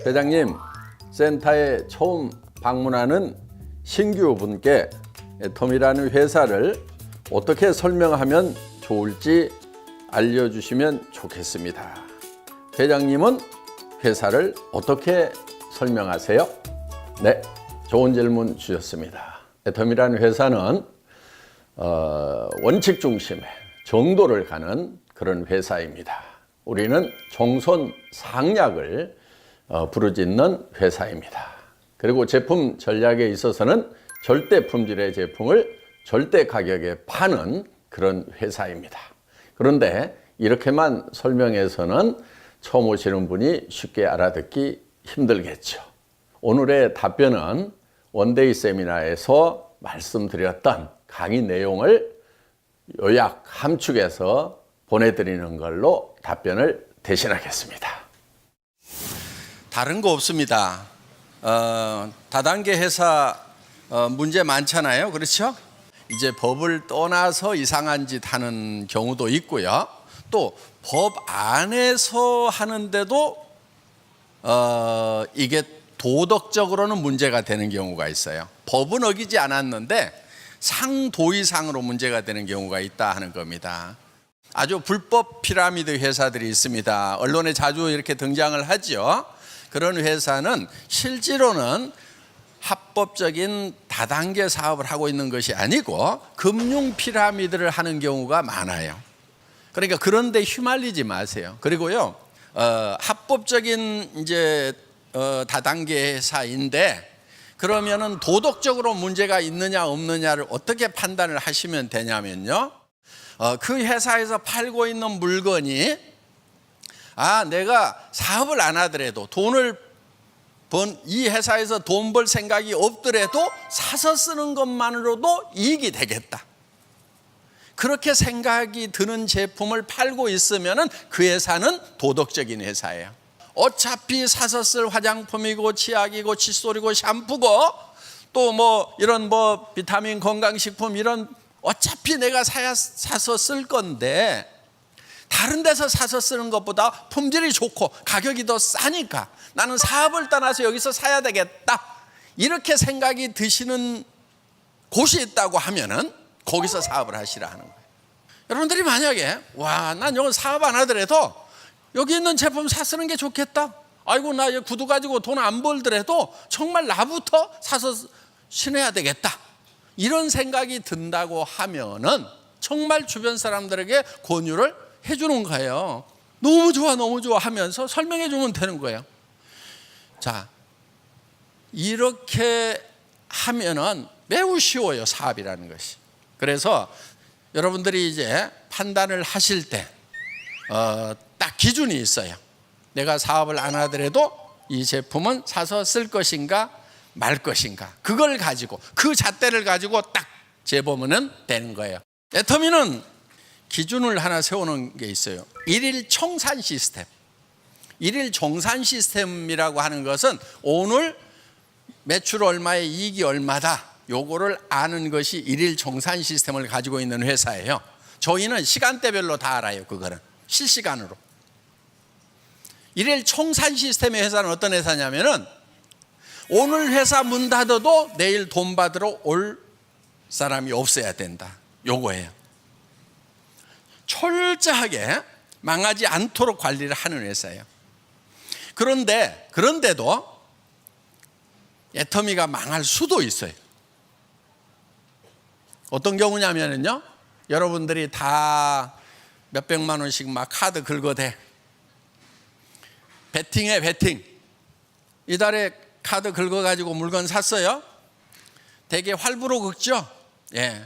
회장님, 센터에 처음 방문하는 신규 분께 애텀이라는 회사를 어떻게 설명하면 좋을지 알려주시면 좋겠습니다. 회장님은 회사를 어떻게 설명하세요? 네, 좋은 질문 주셨습니다. 애텀이라는 회사는 원칙 중심의 정도를 가는 그런 회사입니다. 우리는 종손 상약을 부르짖는 회사입니다. 그리고 제품 전략에 있어서는 절대 품질의 제품을 절대 가격에 파는 그런 회사입니다. 그런데 이렇게만 설명해서는 처음 오시는 분이 쉽게 알아듣기 힘들겠죠. 오늘의 답변은 원데이 세미나에서 말씀드렸던 강의 내용을 요약 함축해서 보내드리는 걸로 답변을 대신하겠습니다. 다른 거 없습니다. 다단계 회사 문제 많잖아요. 그렇죠? 이제 법을 떠나서 이상한 짓 하는 경우도 있고요. 또 법 안에서 하는데도 이게 도덕적으로는 문제가 되는 경우가 있어요. 법은 어기지 않았는데 상도의상으로 문제가 되는 경우가 있다 하는 겁니다. 아주 불법 피라미드 회사들이 있습니다. 언론에 자주 이렇게 등장을 하죠. 그런 회사는 실제로는 합법적인 다단계 사업을 하고 있는 것이 아니고 금융 피라미드를 하는 경우가 많아요. 그러니까 그런데 휘말리지 마세요. 그리고요, 합법적인 이제 다단계 회사인데 그러면은 도덕적으로 문제가 있느냐 없느냐를 어떻게 판단을 하시면 되냐면요, 그 회사에서 팔고 있는 물건이 내가 사업을 안 하더라도 이 회사에서 돈 벌 생각이 없더라도 사서 쓰는 것만으로도 이익이 되겠다. 그렇게 생각이 드는 제품을 팔고 있으면 그 회사는 도덕적인 회사예요. 어차피 사서 쓸 화장품이고 치약이고 칫솔이고 샴푸고 또 뭐 이런 뭐 비타민 건강식품 이런 어차피 내가 사서 쓸 건데 다른 데서 사서 쓰는 것보다 품질이 좋고 가격이 더 싸니까 나는 사업을 떠나서 여기서 사야 되겠다. 이렇게 생각이 드시는 곳이 있다고 하면은 거기서 사업을 하시라 하는 거예요. 여러분들이 만약에 난 여기 사업 안 하더라도 여기 있는 제품 사 쓰는 게 좋겠다. 아이고 나 구두 가지고 돈 안 벌더라도 정말 나부터 사서 신어야 되겠다. 이런 생각이 든다고 하면은 정말 주변 사람들에게 권유를 해주는 거예요. 너무 좋아 너무 좋아 하면서 설명해 주면 되는 거예요. 자, 이렇게 하면은 매우 쉬워요, 사업이라는 것이. 그래서 여러분들이 이제 판단을 하실 때 딱 기준이 있어요. 내가 사업을 안 하더라도 이 제품은 사서 쓸 것인가 말 것인가, 그걸 가지고 그 잣대를 가지고 딱 재보면 되는 거예요. 애터미는 기준을 하나 세우는 게 있어요. 일일 청산 시스템. 일일 정산 시스템이라고 하는 것은 오늘 매출 얼마에 이익이 얼마다, 요거를 아는 것이 일일 정산 시스템을 가지고 있는 회사예요. 저희는 시간대별로 다 알아요. 그거는 실시간으로. 일일 청산 시스템의 회사는 어떤 회사냐면은 오늘 회사 문 닫아도 내일 돈 받으러 올 사람이 없어야 된다. 요거예요. 철저하게 망하지 않도록 관리를 하는 회사예요. 그런데도 애터미가 망할 수도 있어요. 어떤 경우냐면요, 여러분들이 다 몇백만 원씩 막 카드 긁어대. 베팅해, 베팅. 이달에 카드 긁어가지고 물건 샀어요. 되게 활부로 긁죠. 예.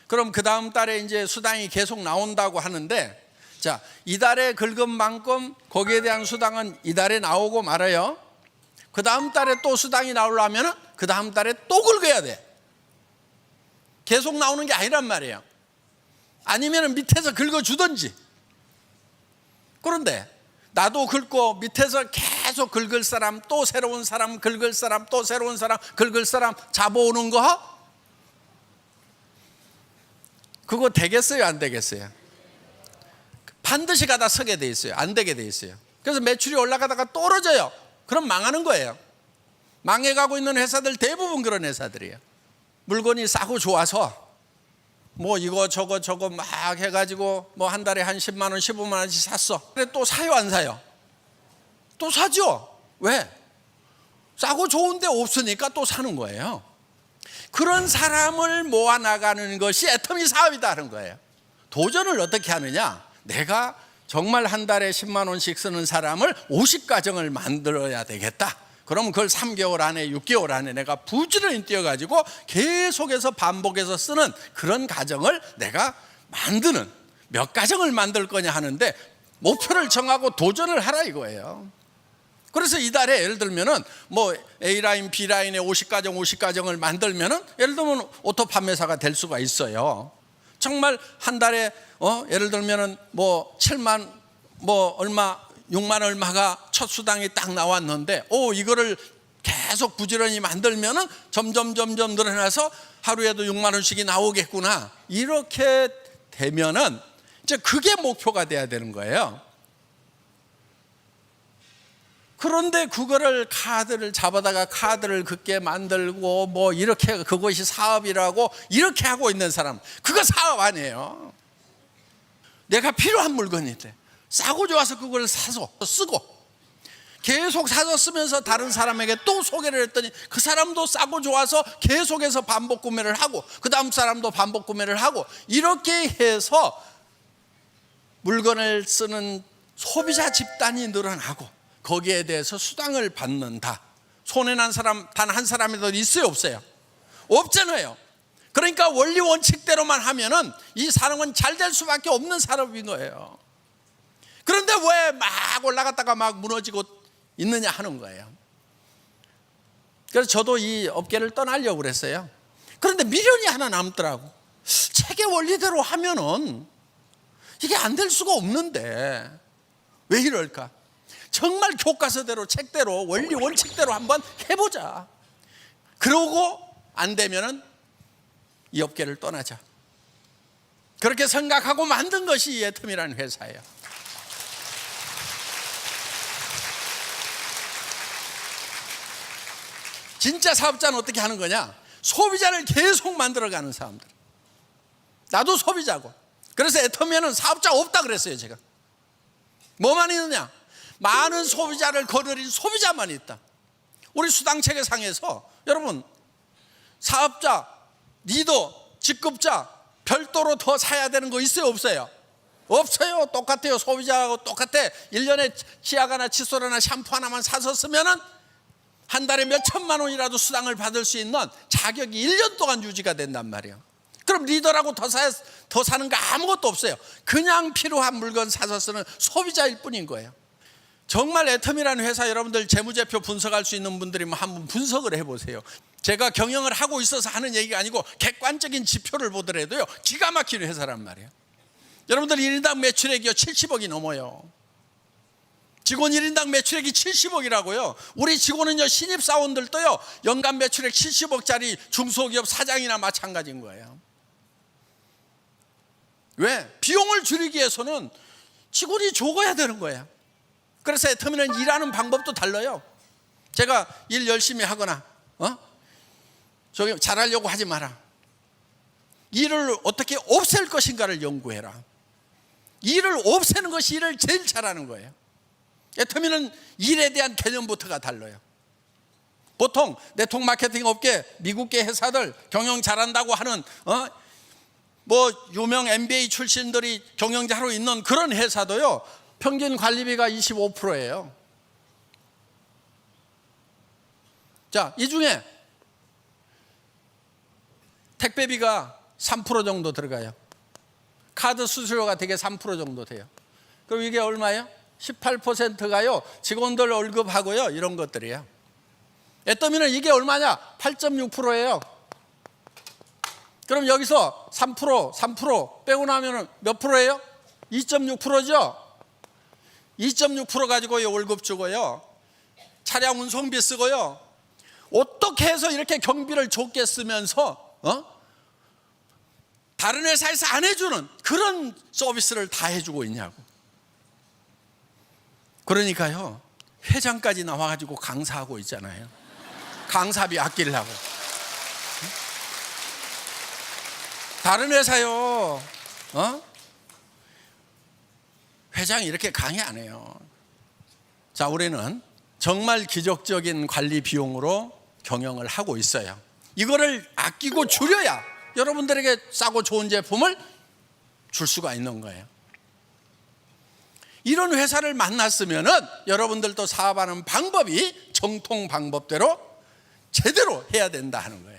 그럼 그 다음 달에 이제 수당이 계속 나온다고 하는데, 자, 이달에 긁은 만큼 거기에 대한 수당은 이달에 나오고 말아요. 그 다음 달에 또 수당이 나오려면 그 다음 달에 또 긁어야 돼. 계속 나오는 게 아니란 말이에요. 아니면 밑에서 긁어주든지. 그런데 나도 긁고 밑에서 계속 긁을 사람, 또 새로운 사람 긁을 사람, 또 새로운 사람 긁을 사람 잡아오는 거, 그거 되겠어요 안 되겠어요? 반드시 가다 서게 돼 있어요. 안 되게 돼 있어요. 그래서 매출이 올라가다가 떨어져요. 그럼 망하는 거예요. 망해가고 있는 회사들 대부분 그런 회사들이에요. 물건이 싸고 좋아서 뭐 이거 저거 막 해가지고 뭐 한 달에 한 10만 원 15만 원씩 샀어. 그래 또 사요 안 사요? 또 사죠. 왜? 싸고 좋은데 없으니까 또 사는 거예요. 그런 사람을 모아나가는 것이 애터미 사업이다 하는 거예요. 도전을 어떻게 하느냐? 내가 정말 한 달에 10만 원씩 쓰는 사람을 50가정을 만들어야 되겠다. 그럼 그걸 3개월 안에 6개월 안에 내가 부지런히 뛰어가지고 계속해서 반복해서 쓰는 그런 가정을 내가 만드는, 몇 가정을 만들 거냐 하는데 목표를 정하고 도전을 하라 이거예요. 그래서 이달에 예를 들면은 뭐 A라인, B라인에 50가정을 만들면은 예를 들면 오토 판매사가 될 수가 있어요. 정말 한 달에 예를 들면은 뭐 7만 뭐 얼마 6만 얼마가 첫 수당이 딱 나왔는데 이거를 계속 부지런히 만들면은 점점 늘어나서 하루에도 6만 원씩이 나오겠구나. 이렇게 되면은 이제 그게 목표가 돼야 되는 거예요. 그런데 그거를 카드를 잡아다가 카드를 긋게 만들고 뭐 이렇게 그것이 사업이라고 이렇게 하고 있는 사람, 그거 사업 아니에요. 내가 필요한 물건인데 싸고 좋아서 그걸 사서 쓰고 계속 사서 쓰면서 다른 사람에게 또 소개를 했더니 그 사람도 싸고 좋아서 계속해서 반복 구매를 하고 그 다음 사람도 반복 구매를 하고 이렇게 해서 물건을 쓰는 소비자 집단이 늘어나고 거기에 대해서 수당을 받는다. 손해난 사람 단 한 사람이라도 있어요 없어요? 없잖아요. 그러니까 원리 원칙대로만 하면은 이 산업은 잘 될 수밖에 없는 산업인 거예요. 그런데 왜 막 올라갔다가 막 무너지고 있느냐 하는 거예요. 그래서 저도 이 업계를 떠나려고 그랬어요. 그런데 미련이 하나 남더라고. 책의 원리대로 하면은 이게 안 될 수가 없는데 왜 이럴까? 정말 교과서대로 책대로 원리 원칙대로 한번 해보자. 그러고 안 되면은 이 업계를 떠나자. 그렇게 생각하고 만든 것이 이 애텀이라는 회사예요. 진짜 사업자는 어떻게 하는 거냐? 소비자를 계속 만들어가는 사람들. 나도 소비자고. 그래서 애터미에는 사업자 없다 그랬어요 제가. 뭐만 있느냐? 많은 소비자를 거느린 소비자만 있다. 우리 수당체계상에서 여러분 사업자, 리더, 직급자 별도로 더 사야 되는 거 있어요 없어요? 없어요. 똑같아요. 소비자하고 똑같아. 1년에 치약 하나, 칫솔 하나, 샴푸 하나만 사서 쓰면은 한 달에 몇 천만 원이라도 수당을 받을 수 있는 자격이 1년 동안 유지가 된단 말이에요. 그럼 리더라고 더 사는 거 아무것도 없어요. 그냥 필요한 물건 사서 쓰는 소비자일 뿐인 거예요. 정말 애텀이라는 회사 여러분들 재무제표 분석할 수 있는 분들이 한번 분석을 해보세요. 제가 경영을 하고 있어서 하는 얘기가 아니고 객관적인 지표를 보더라도요 기가 막히는 회사란 말이에요. 여러분들 1인당 매출액이요 70억이 넘어요. 직원 1인당 매출액이 70억이라고요. 우리 직원은요 신입사원들도요 연간 매출액 70억짜리 중소기업 사장이나 마찬가지인 거예요. 왜? 비용을 줄이기 위해서는 직원이 적어야 되는 거예요. 그래서 애터미는 일하는 방법도 달라요. 제가 일 열심히 하거나 저기 잘하려고 하지 마라. 일을 어떻게 없앨 것인가를 연구해라. 일을 없애는 것이 일을 제일 잘하는 거예요. 애터미는 일에 대한 개념부터가 달라요. 보통 네트워크 마케팅 업계 미국계 회사들 경영 잘한다고 하는 뭐 유명 MBA 출신들이 경영자로 있는 그런 회사도요 평균 관리비가 25%예요. 자, 이 중에 택배비가 3% 정도 들어가요. 카드 수수료가 되게 3% 정도 돼요. 그럼 이게 얼마예요? 18%가요 직원들 월급하고요 이런 것들이에요. 애터미는 이게 얼마냐? 8.6%예요. 그럼 여기서 3% 빼고 나면 몇 프로예요? 2.6%죠. 2.6% 가지고 월급 주고요 차량 운송비 쓰고요 어떻게 해서 이렇게 경비를 좋게 쓰면서 다른 회사에서 안 해주는 그런 서비스를 다 해주고 있냐고. 그러니까요 회장까지 나와가지고 강사하고 있잖아요. 강사비 아끼려고. 다른 회사요, 회장이 이렇게 강의 안 해요. 자, 우리는 정말 기적적인 관리 비용으로 경영을 하고 있어요. 이거를 아끼고 줄여야 여러분들에게 싸고 좋은 제품을 줄 수가 있는 거예요. 이런 회사를 만났으면은 여러분들도 사업하는 방법이 정통 방법대로 제대로 해야 된다 하는 거예요.